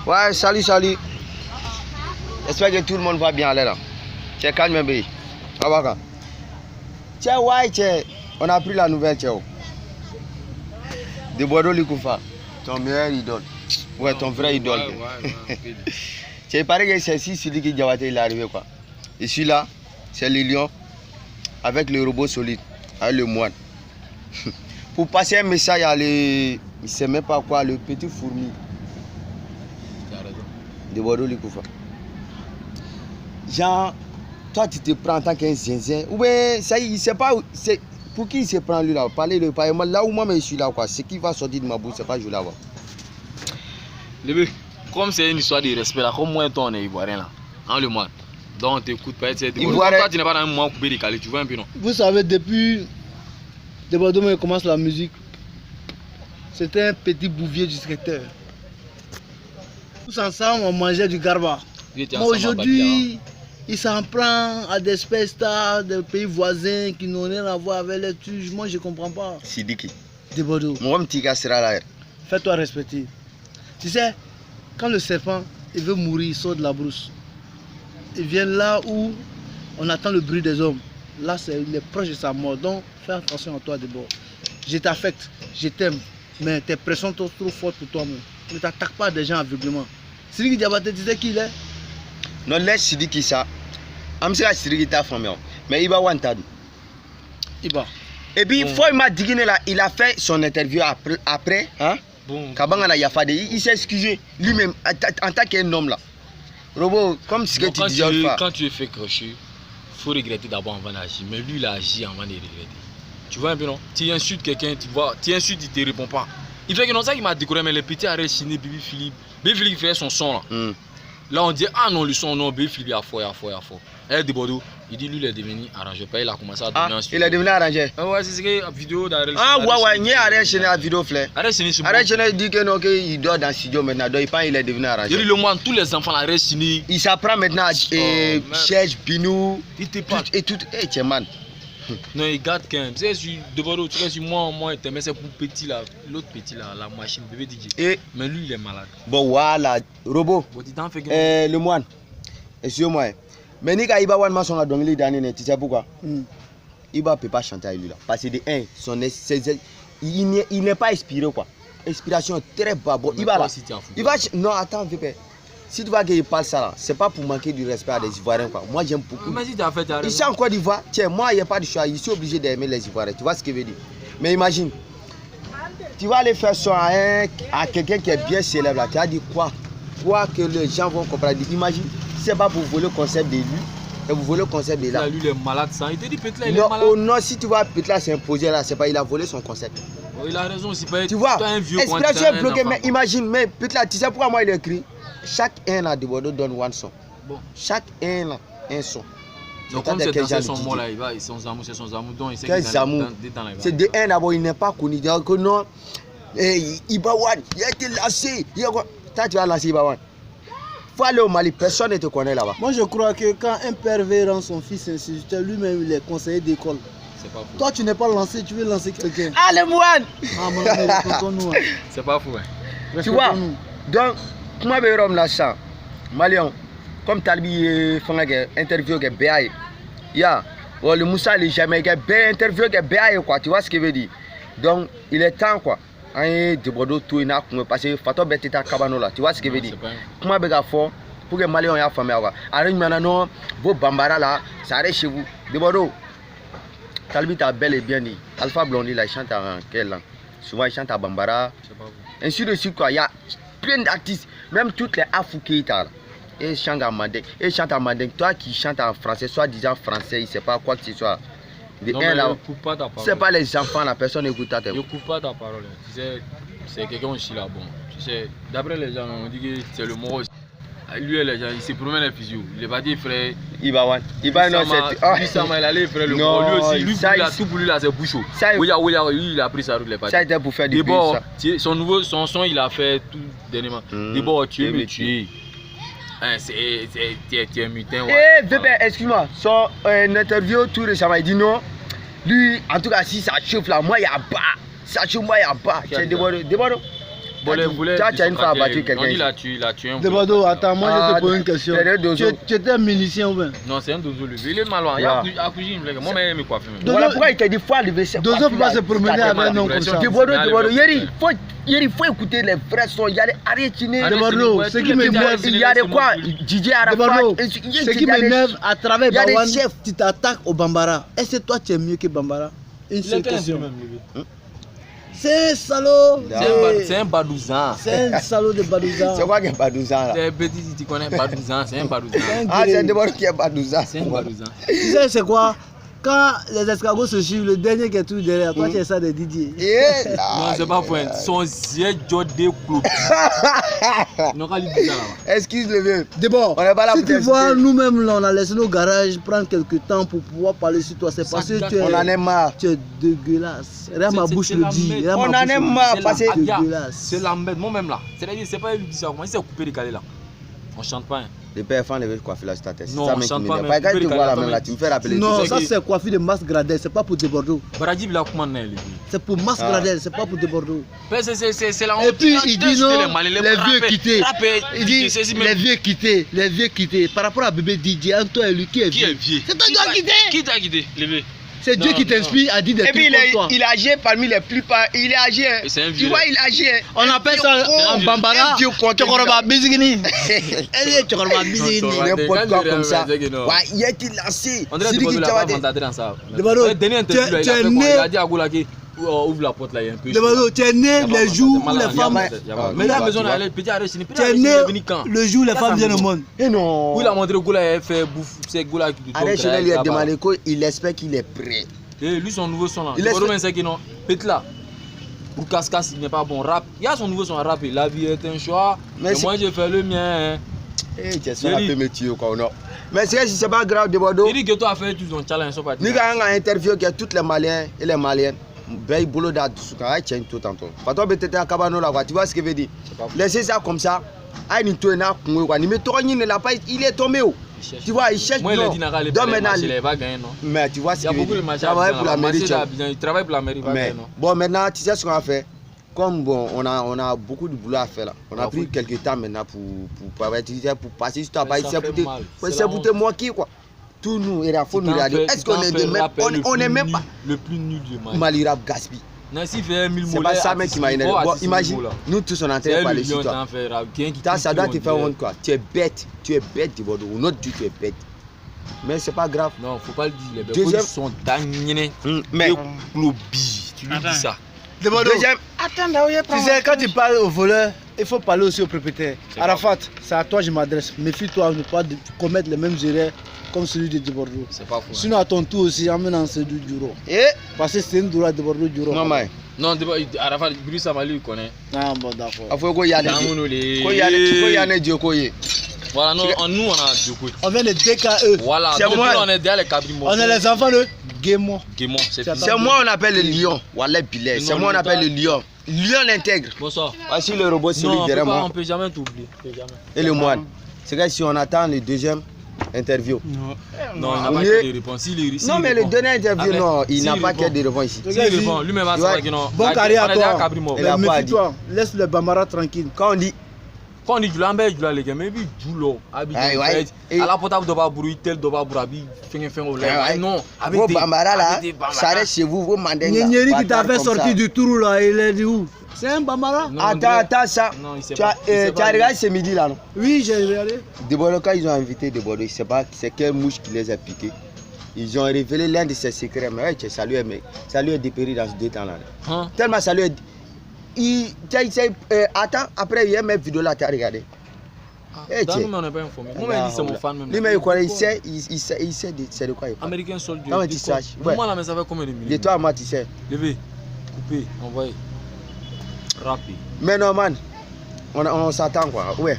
Ouais, salut. J'espère que tout le monde va bien aller là. Tiens, calme, bébé. Tiens, ouais, tiens. On a pris la nouvelle, tiens. De Bordeaux Likoufa, ton meilleur idole. Ouais, ton vrai idole. Ouais. Tiens, il paraît que c'est ici celui qui Diabaté il est arrivé quoi. Et celui-là, c'est le lion avec le robot solide, avec le moine. Pour passer un message à il ne sait même pas quoi, le petit fourmi. De Bordeaux Likoufa. Genre, toi tu te prends en tant qu'un zinzin. Ou bien, ça il sait pas. Pour qui il se prend lui là? Parler de pas. Là où moi je suis là quoi. Ce qui va sortir de ma bouche, c'est pas je là-bas. Comme c'est une histoire de respect là, comme moi toi on est ivoirien là. En le mois. Donc on t'écoute pas. Toi tu n'es pas dans un moment coupé décalé, tu vois un peu non? Vous savez, depuis de Bordeaux, il commence la musique. C'était un petit bouvier du secteur. Tous ensemble, on mangeait du garba. Mais aujourd'hui, il s'en prend à des spécialistes des pays voisins qui n'ont rien à voir avec les tuches. Moi, je ne comprends pas. Sidiki. De Bordeaux. Moi, petit gars sera là. Fais-toi respecter. Tu sais, quand le serpent il veut mourir, il sort de la brousse. Il vient là où on attend le bruit des hommes. Là, il est proche de sa mort. Donc, fais attention à toi d'abord. Je t'affecte, je t'aime, mais tes pressions sont trop fortes pour toi-même. Ne t'attaque pas des gens aveuglement. Sidiki Diabaté, tu sais qui il est? Non, laisse Sidiki ça. Amsira Sidiki ta famille. Mais il va wanted. Iba. Et puis, il faut il m'a dit là, il a fait son interview après hein? Bon. Kabangala Yafade, il s'est excusé lui-même en tant qu'un homme là. Robo, comme ce que tu disais quand tu es fait crocher, il faut regretter d'abord avant d'agir. Mais lui, il a agi avant de regretter. Tu vois un peu non? Tu insultes quelqu'un, tu insultes, il ne te répond pas. Il fait que non, ça qui m'a découragé, mais les petits arrêts signé Bibi Philippe. Bibi Philippe fait son son là. Là on dit ah non le son non Bibi Philippe il a fort. Elle de Bordeaux, il dit lui il est devenu arrangeur. Il a commencé à devenir il est devenu arrangeur. Ouais c'est ce que la vidéo d'arrêt. Ah ouais, il y a arrêt chez la vidéo frère. Arrêt chez dit que non qu'il dort dans le studio maintenant. Donc il est devenu arrangeur. Il dit le moine tous les enfants arrêt chez il s'apprend maintenant Cherche Binou et tout et tiens man. Non, il garde quand même. Tu sais, de Bordeaux, tu sais, moi, mais c'est pour petit là, l'autre petit là, la machine, bébé DJ. Mais lui, il est malade. Bon, voilà, robot. Le moine. Excusez-moi. Mais Nika Iba Wan Mason a donné les derniers, tu sais pourquoi? Iba ne peut pas chanter avec lui là. Parce que de un, il n'est pas inspiré quoi. Inspiration très bas. Bon, Iba là. Non, attends, Vépé. Si tu vois qu'il parle ça là, c'est pas pour manquer du respect à des Ivoiriens quoi. Moi j'aime beaucoup. Ici en Côte d'Ivoire, tiens, moi il n'y a pas de choix, je suis obligé d'aimer les Ivoiriens. Tu vois ce que je veux dire? Mais imagine, tu vas aller faire ça à quelqu'un qui est bien célèbre là, tu as dit quoi? Quoi que les gens vont comprendre. Imagine, c'est pas pour voler le concept de lui, et vous volez le concept de là. Lui il est malade ça. Il te dit peut-être là il est malade. Non, si tu vois peut-être là c'est imposé là, c'est pas il a volé son concept. Il a raison aussi. Tu vois, inspiration est bloquée, mais imagine, mais peut-être là, tu sais pourquoi moi il écrit? Chaque un là de Bordeaux donne un son. Bon. Chaque un là, un son. Donc comme c'est dans son mot là, il va, c'est son amour, donc il sait qu'il est dans c'est de un d'abord, il n'est pas connu. Donc non, Ibawan, il a été lancé. Toi tu vas lancer Ibawan. Faut aller au Mali, personne ne te connaît là-bas. Moi je crois que quand un père veut rendre son fils instituteur, lui-même il est conseiller d'école. Toi tu n'es pas lancé, tu veux lancer quelqu'un. Ah les moines. Ah mon ami, c'est pas fou hein. Tu vois, donc comment je vais là ça Malion, comme Talbi fait interview avec BAE. Ya, le Moussa le Jamaïcain, interview avec BAE quoi, tu vois ce que je veux dire. Donc il est temps quoi. De Bordeaux tout il a parce que Fatou Beteta Kabano là, tu vois ce que je veux dire. Comment je vais faire pour que Malion ait la famille quoi. Alors maintenant vos bambara là, ça arrive chez vous. De Bordeaux. Talbi t'a bel et bien dit. Alpha Blondie là il chante en quelle langue? Souvent il chante à bambara. Ainsi de suite quoi, il y a plein d'artistes, même toutes les Afoukéitas là. Et chante en mandingue. Et chante en mandingue. Toi qui chantes en français, soit disant français, il ne sait pas quoi que ce soit. C'est pas les enfants, la personne n'écoute pas. Je ne coupe pas ta parole. Tu sais, c'est quelqu'un aussi là. Bon, tu sais, d'après les gens, on dit que c'est le mot. Lui et les gens, il se promène les physio. Il est pas dit frère. Iba non, c'est. Lui, ça m'a allé frère le mot. Lui aussi, lui, tout pour lui là, c'est bouchon. Oui, il a pris sa route. Ça a été pour faire du bruit. Son son, il a fait tout dernièrement. D'abord, tu es me tuer. Tu es mutin. Vépé, excuse-moi, son interview tout récemment, il dit non. Lui, en tout cas, si ça chauffe là, moi, il y a pas. Ça chauffe, moi, il y a pas. C'est Bordeaux. Toi, tu as une fois abattu quelqu'un. On dit il a tué un Debado, attends, moi je te pose une question. c'est le dozo. Tu étais un milicien ou bien? Non, c'est un dozo lui. Il est malin. Il a accusé une moi même quoi faire. Voilà pourquoi il t'a dit faut enlever ça. Dozo peut pas se promener avec un nom comme ça. Debado, Yeri, faut écouter les vrais sons. Il y a des Arétinés. Debado, ce qui m'énerve, il y a des quoi DJ Arafat. Ce qui m'énerve à travers Bawan, tu t'attaques au Bambara. Est-ce que toi tu es mieux que Bambara? Une seule question. C'est un salaud. C'est un badouzan. C'est un salaud de badouzan. C'est quoi qui est badouzan là? C'est un petit, tu connais badouzan, c'est un badouzan. Ah, c'est Debado qui est badouzan. C'est un badouzan. Tu sais c'est quoi? Quand les escargots se suivent, le dernier qui est tout derrière, toi tu es ça de Didier. Non, c'est pas point. Son yeux jodé club. Non, quand il dit ça là. Excuse le vieux. D'abord, On est pas là si pour tu vois, t'insulter. nous-mêmes là, on a laissé nos garages prendre quelques temps pour pouvoir parler sur toi. C'est parce que tu es, On en est marre. tu es dégueulasse. Regarde ma bouche le dit. On en est marre parce que dégueulasse. C'est la merde, moi-même là. C'est-à-dire, c'est pas lui qui dit ça. Comment il s'est coupé les calés là? On chante pas. le père fan devait coiffer là sur ta tête. Non, ça on chante pas, m'intimide. Quand tu vois la même là, tu me fais rappeler. Non, tout ça c'est coiffure de Mas Gradel, c'est pas pour des Bordeaux. Baradib là, comment on est? C'est pour Mas Gradel, c'est pas pour des Bordeaux. C'est la honte. Et puis il dit non, les vieux quittés. Il dit les les vieux quittés. Par rapport à bébé DJ, toi et lui qui est vieux. C'est toi qui as quitté. Qui t'a quitté? C'est Dieu qui t'inspire à dire des trucs comme toi. Il a agi parmi les plus pas. Il est agi. Tu vois, il agit. On appelle ça en Bambara. Tchokoroba Bizigini. Tchokoroba Bizigini. N'importe quoi comme ça. Ouais, il a été lancé. On dirait que tu vas entendre dans ça. Tu es né. Il a dit à Goulaki. Ouvre la porte là, il y a un peu. Tu es né le jour où les femmes. Mais la maison là, elle est petite arrêt. Tu es né le jour où les femmes viennent au monde. Et non. Où il a montré Goula, il fait bouffe. C'est Goula qui Arrête, je lui ai demandé qu'il espère qu'il est prêt. Et lui, son nouveau son là. Il est c'est que non. Petit là. Pour casse-casse, il n'est pas bon. Rap. Il y a son nouveau son à rapper. La vie est un choix. Mais moi, j'ai fait le mien. Eh, tu es ça, un peu métier quoi, non. Mais c'est pas grave de Bordeaux. Il dit que toi, as fait tout ton challenge. Nous avons interviewé que tous les Maliens et les Maliennes. Ben, boulot d'Adsuka, il tient tout tantôt. Pas peut-être à Cabano là, tu vois ce que veut dire. Laissez ça comme ça. Il est tombé où? Tu vois, il cherche. Moi, il a dit il va gagner, non? Mais tu vois ce qu'il veut dire. Il y a beaucoup de matchs pour la mairie. Il travaille pour la mairie. Bon, maintenant, tu sais ce qu'on a fait. Comme bon, on a beaucoup de boulot à faire là. On a pris quelques temps maintenant pour passer sur ta base. C'est pour te moquer quoi. Tout nous, il faut nous regarder. Est-ce qu'on est de même? On n'est même pas. Le plus nul du Mali. Malirab gaspille. C'est pas ça même qui m'a énervé. Bon, imagine, nous tous on est en train de parler sur toi. Ça doit te faire honte quoi. Tu es bête de Bordeaux. Ou notre Dieu, tu es bête. Mais c'est pas grave. Non, faut pas le dire. Les Bordeaux sont damnés. Mais tu lui dis ça. Deuxième. Attends, tu sais, quand tu parles au voleur, il faut parler aussi au propriétaire. Arafat, c'est à toi que je m'adresse. Méfie-toi de ne pas commettre les mêmes erreurs comme celui de Bordeaux. C'est pas faux. Sinon, à ton tour aussi, emmène en ce du Duro. Parce que c'est une droite de Bordeaux Duro. Non, mais. Non, Arafat, Bruce Samali, il connaît. Ah, bon, d'accord. Il faut qu'il y ait des Voilà, nous on a Djoko. On vient de DKE. Voilà, on est derrière les cabrimos. On est les enfants de Guémon. C'est moi on appelle le lion. Wallah Billet. C'est moi on appelle le lion. Lion l'intègre. Bonsoir. Voici le robot celui derrière moi. On peut jamais t'oublier. Et le moine. C'est que si on attend le deuxième interview. Non, il n'a pas de réponse. Non, mais le dernier interview, non, il n'a pas de réponse ici. Il répond, lui-même a dit non. Bon carrière à toi. Méfie-toi, laisse le Bambara tranquille. Quand on dit du lambert, du les gars, mais du l'eau. À la potable de Babouri, tel de Babourabi, fin au lait. Non, avec vos Bambara là, ça reste chez vous, vos mandingas. Nyeri qui t'a fait sortir du trou là, il est où? C'est un Bambara? Attends, ça. Tu as regardé ce midi là, non? Oui, j'ai regardé. De Bordeaux, quand ils ont invité de Bordeaux, je ne sais pas c'est quelle mouche qui les a piqués. Ils ont révélé l'un de ses secrets. Mais ouais, ça lui est dépéri dans ce 2 temps là. Tellement ça lui est. Attends, après il y a mes vidéos là, tu as regardé. Nous, on n'est pas informé. Moi, il dit c'est mon fan même. Lui, mais il sait c'est de quoi il parle. Américain soldier. Comment tu saches? Moi, là, mais ça fait combien de minutes? De toi à moi, tu sais. Levé, coupé, envoyé. Rapide. Mais non, man, on s'attend quoi. Ouais.